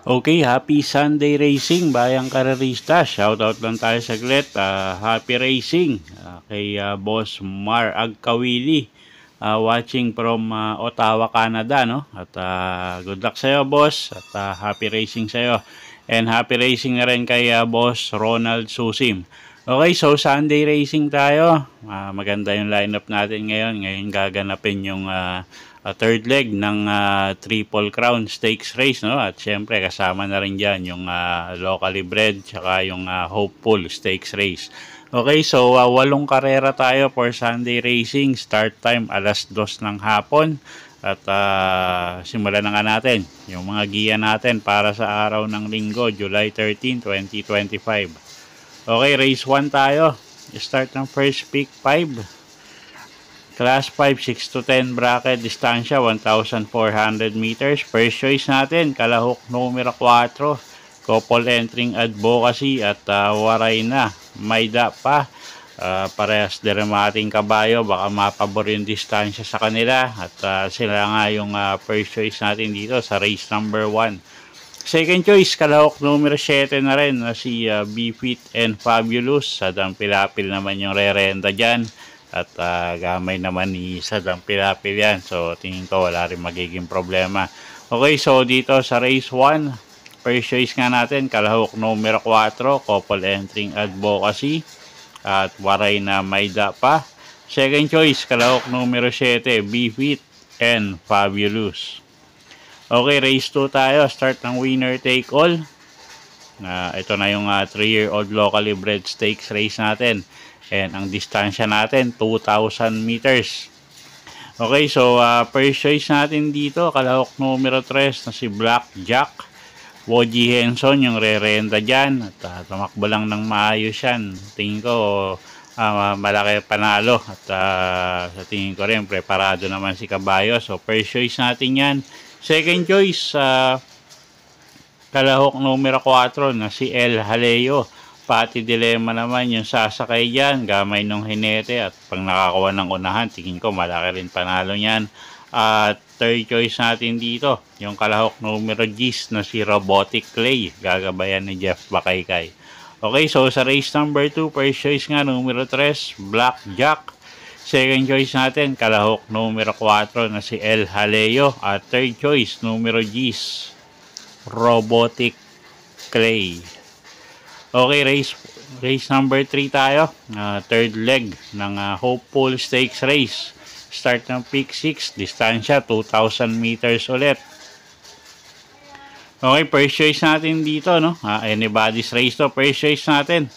Okay, happy Sunday racing, bayang karerista. Shoutout lang tayo saglit. Happy racing kay Boss Mar Agkawili. Watching from Ottawa, Canada, no? At good luck sa'yo, boss. At happy racing sa'yo. And happy racing na rin kay Boss Ronald Susim. Okay, so Sunday racing tayo. Maganda yung lineup natin ngayon. Ngayon gaganapin yung third leg ng Triple Crown Stakes Race, no? At syempre kasama na rin dyan yung locally bred tsaka yung Hopeful Stakes Race. Okay, so 8 karera tayo for Sunday racing. Start time alas 2 ng hapon. At simulan na nga natin yung mga giya natin para sa araw ng linggo, July 13, 2025. Okay, race 1 tayo. Start ng first pick 5. Class 5, 6 to 10 bracket, distansya 1,400 meters. First choice natin, Kalahok numero 4. Couple entering advocacy at waray na. Mayda pa. Parehas dramating kabayo. Baka mapabor yung distansya sa kanila. At sila nga yung first choice natin dito sa race number 1. Second choice, Kalahok numero 7 na rin na si B-Fit and Fabulous. Sadang Pilapil naman yung re-renta dyan. At gamay naman ni Sadang Pilapil yan. So tingin ko wala rin magiging problema. Okay, so dito sa race 1, first choice nga natin, Kalahok numero 4, couple entering advocacy at waray na Mayda pa. Second choice, Kalahok numero 7, B-Fit and Fabulous. Okay, race 2 tayo. Start ng winner take all. Ito na yung 3-year-old locally bred stakes race natin. And ang distansya natin, 2,000 meters. Okay, so first choice natin dito, Kalahok numero 3 na si Black Jack. Woji Henson yung re-renta dyan. At tumakbo lang ng maayos yan. Tingin ko malaki panalo. At sa tingin ko rin, preparado naman si Kabayo. So first choice natin yan. Second choice, Kalahok numero 4 na si El Haleo. Pati Dilemma naman yung sasakay dyan. Gamay nung hinete. At pag nakakuha ng unahan, tingin ko malaki rin panalo yan. At third choice natin dito, yung Kalahok numero 10 na si Robotic Clay. Gagabayan ni Jeff Bakaykay. Okay, so sa race number 2, first choice nga numero 3, Black Jack. Second choice natin, Kalahok numero 4 na si El Haleo. At third choice, numero 10, Robotic Clay. Okay, race number 3 tayo. Third leg ng Hopeful Stakes Race. Start ng pick 6, distansya 2,000 meters ulit. Okay, first choice natin dito, no? Anybody's race to. First choice natin,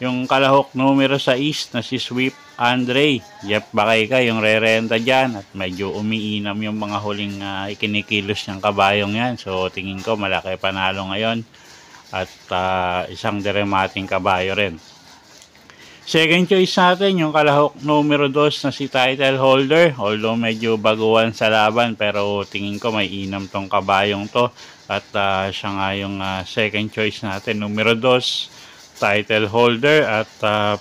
yung Kalahok numero 6 na si Sweep Andre. Jeff Bakaykay yung re-renta dyan. At medyo umiinam yung mga huling ikinikilos ng kabayong yan. So, tingin ko malaki panalo ngayon. At isang dramating kabayo rin. Second choice natin, yung Kalahok numero 2 na si title holder. Although medyo baguhan sa laban, pero tingin ko may inam tong kabayong to. At siya nga yung second choice natin, numero 2, title holder. At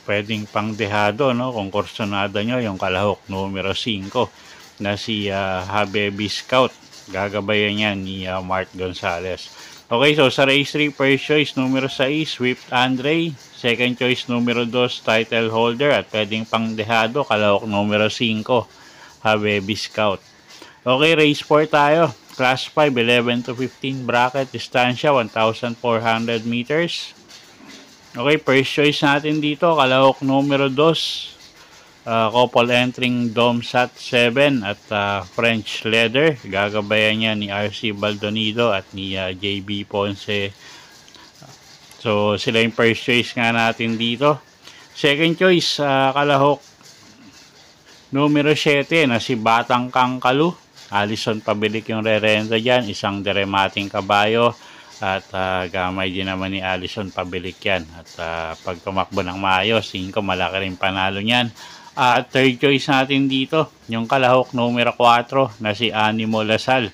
pwedeng pang dehado, no? Kung kursonado nyo, yung Kalahok numero 5 na si Habibi Scout. Gagabayan yan ni Mark Gonzalez. Okay, so sa race 3, first choice numero 6, Swift Andre. Second choice numero 2, title holder. At pwedeng pang dehado, Kalahok numero 5, Habibi Scout. Okay, race 4 tayo. Class 5, 11 to 15 bracket, distansya 1,400 meters. Okay, first choice natin dito, Kalahok numero 2. Couple entering Domsat 7 at French Leather. Gagabayan niya ni RC Baldonido at ni JB Ponce. So sila yung first choice nga natin dito. Second choice, Kalahok numero 7 na si Batang Kangkalu. Alison Pabilik yung re-renta dyan. Isang dramating kabayo. At gamay din naman ni Alison Pabilik yan. At pag tumakbo ng maayos, tingin ko malaki rin panalo niyan. At third choice natin dito, yung Kalahok numero 4 na si Animo Lasal.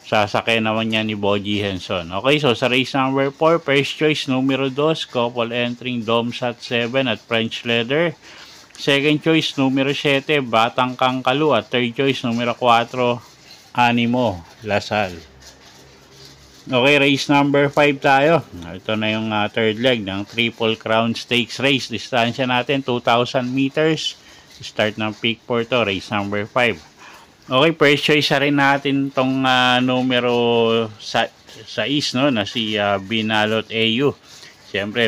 sasakay naman niya ni Boji Henson. Okay, so sa race number 4, first choice numero 2, couple entering Domsat 7 at French Leather. Second choice numero 7, Batang Kangkalu, at third choice numero 4, Animo Lasal. Okay, race number 5 tayo. Ito na yung third leg ng Triple Crown Stakes race. Distansya natin 2,000 meters. Start ng peak 4 to, race number 5. Okay, first choice rin natin tong numero 6, no, na si Binalot AU. Siyempre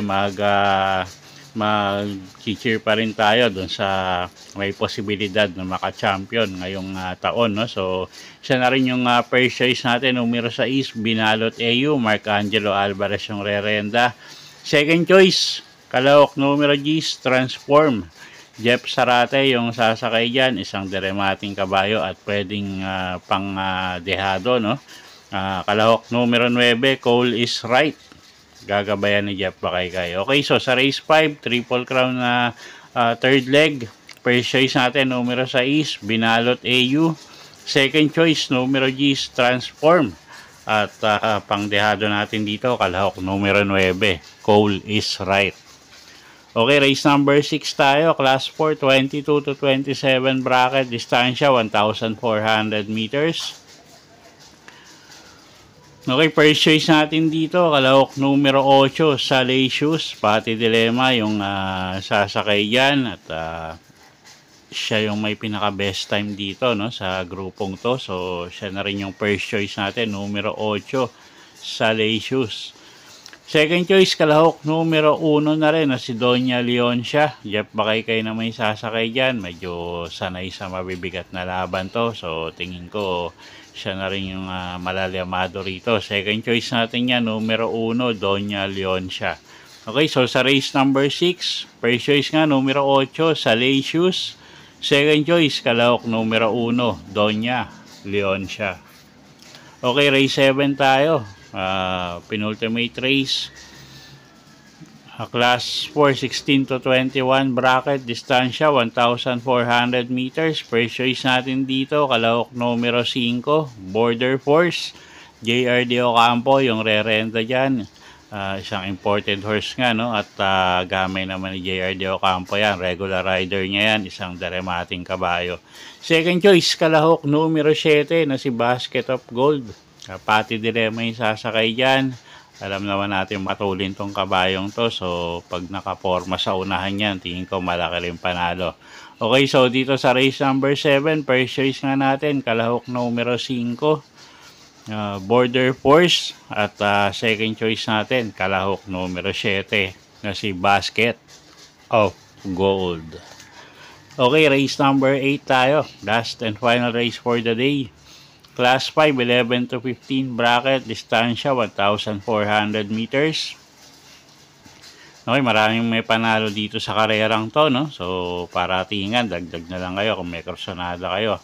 mag-cheer pa rin tayo doon sa may posibilidad na maka-champion ngayong taon, no. So siya na rin yung first choice natin, numero 6, Binalot AU, Mark Angelo Alvarez yung rerenda. Second choice, kalahok numero G, Transform, Jeff Sarate yung sasakay dyan, isang deremating kabayo at pwedeng pang dehado, no. Kalahok numero 9, Cole is Right, gagabayan ni Jeff Bakaykay. Okay, so sa race 5, Triple Crown na third leg, first choice natin numero 6, Binalot AU. Second choice numero G, Transform, at pangdehado natin dito, kalahok numero 9, Cole is Right. Okay, race number 6 tayo, class 4, 22 to 27 bracket, distansya 1,400 meters. Okay, first choice natin dito, kalahok numero 8, Salacious, Pati Dilemma yung sasakay dyan, at siya yung may pinaka best time dito, no, sa grupong to. So siya na rin yung first choice natin, numero 8, Salacious. Second choice, kalahok numero 1 na rin na si Doña Leoncia. Jeff Bakaykay na may sasakay dyan, medyo sanay sa mabibigat na laban to, so tingin ko siya na rin yung malalamado rito. Second choice natin yan, numero 1, Doña Leoncia. Okay, so sa race number 6, first choice nga, numero 8, Salacious. Second choice, kalahok numero 1, Doña Leoncia. Okay, race 7 tayo. Penultimate race. Class 4, 16 to 21 bracket, distansya 1,400 meters. First choice natin dito, kalahok numero 5, Border Force, JRD Ocampo yung rerenta dyan. Isang imported horse nga, no, at gamay naman ni JRD Ocampo yan, regular rider niya yan, isang deremating kabayo. Second choice, kalahok numero 7 na si Basket of Gold, Pati Dilemma yung sasakay dyan. Alam naman natin matulin tong kabayong to, so pag nakaporma sa unahan yan, tingin ko malaki rin panalo. Okay, so dito sa race number 7, first choice nga natin, kalahok numero 5, Border Force, at second choice natin, kalahok numero 7 na si Basket of Gold. Okay, race number 8 tayo, last and final race for the day. Class 5, 11 to 15 bracket, distansya 1,400 meters. Okay, maraming may panalo dito sa karerang to, no? So paratingan, dagdag na lang kayo kung may krusonada kayo.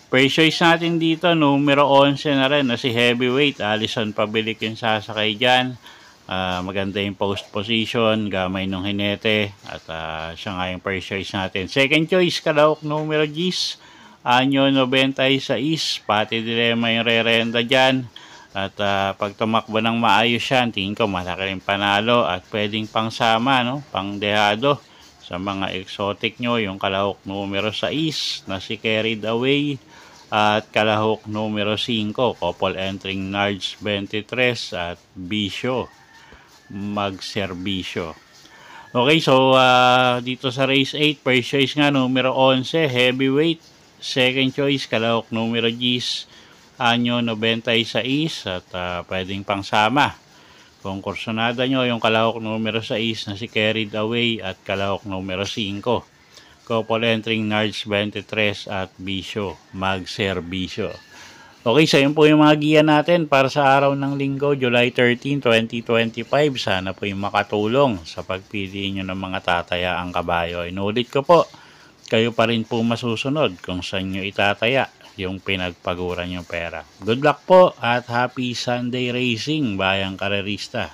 First choice natin dito, numero 11 na rin na si Heavyweight, Alison Pabilik yung sasakay dyan. Maganda yung post position, gamay ng hinete, at siya nga yung first choice natin. Second choice, kalahok numero G's, Anyo 96, Pati Dilemma yung rerenda dyan. At pag tumakbo ng maayos yan, tingin ko malaki rin panalo at pwedeng pangsama, no, pang dehado sa mga exotic nyo, yung kalahok numero 6 na si Carried Away, at kalahok numero 5, couple entering Nards 23 at Bisyo Magserbisyo. Okay, so dito sa race 8, first choice nga numero 11, Heavyweight. Second choice, kalahok numero G's, Anyo 96, at pwedeng pangsama. Kung kursonada nyo yung kalahok numero 6 na si Carried Away at kalahok numero 5, couple entering Nards 23 at Bisyo Magserbisyo. Okay, so yun po yung mga giya natin para sa araw ng Linggo, July 13, 2025. Sana po yung makatulong sa pagpili nyo ng mga tatayaang kabayo. Inulit ko po, kayo pa rin po masusunod kung saan nyo itataya yung pinagpaguran yung pera. Good luck po at happy Sunday racing, bayang karerista.